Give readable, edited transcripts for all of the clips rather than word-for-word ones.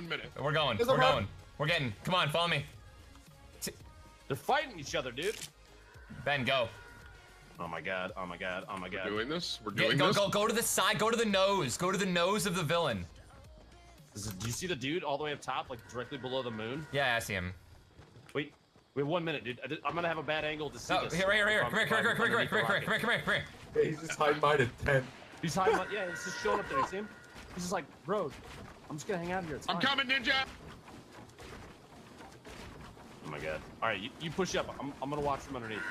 minute. We're going. We're going. We're getting. Come on, follow me. They're fighting each other, dude. Ben, go. Oh my god. Oh my god. Oh my god. We're doing this. We're doing this. Go to the side. Go to the nose. Go to the nose of the villain. Do you see the dude all the way up top, like directly below the moon? Yeah, I see him. Wait. We have 1 minute, dude. I'm gonna have a bad angle to see this. Here. Come here. Yeah, he's just hiding behind a tent. He's hiding. Yeah, he's just showing up there. You see him? He's just like, bro, I'm just gonna hang out here. It's fine. I'm coming, ninja. Oh my god. All right, you push up. I'm gonna watch from underneath.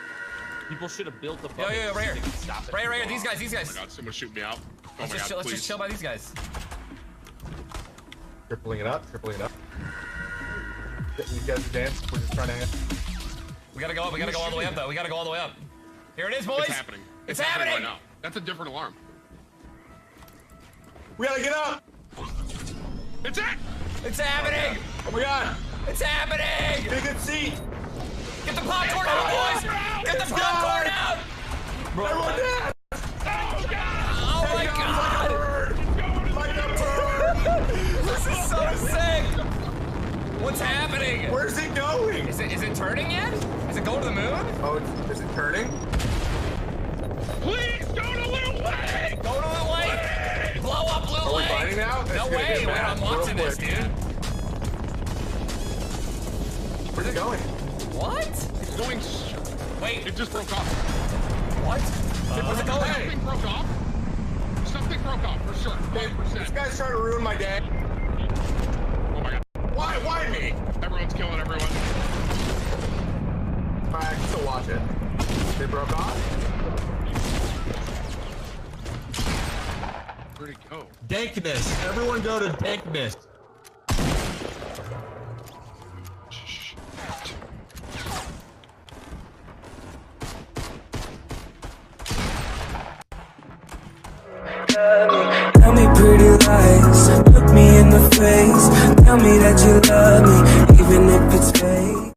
People should have built the. Yo, right here. Right here. These guys. Oh my god, someone's shooting me out. Oh my god, let's just chill by these guys. Tripling it up. These guys are dancing. We're just trying to. We gotta go up. We gotta go all the way up, though. We gotta go all the way up. Here it is, boys. It's happening. It's happening right now. That's a different alarm. We gotta get up. It's it. It's happening. Oh my god. It's happening. Get a good seat. Get the popcorn out, boys. Get the popcorn out. Everyone down. Oh my god. Like a bird. This is so sick. What's happening? Where's it going? Is it turning yet? Is it going to the moon? Oh, is it turning? Please go to Little Way. Go to the light. Blow up Blue Are we Lake. fighting now? No way. Wait, I'm watching this, dude. Where's it going? What? It's going. Wait. It just broke off. What? Where's it going? Something broke off. Something broke off for sure. 100%. This guy's trying to ruin my day. Oh my god. Why me? Everyone's killing everyone. Alright, I can still watch it. They broke off? Where'd it go? Dankness. Everyone go to Dankness. Tell me pretty lies, look me in the face. Tell me that you love me, even if it's fake.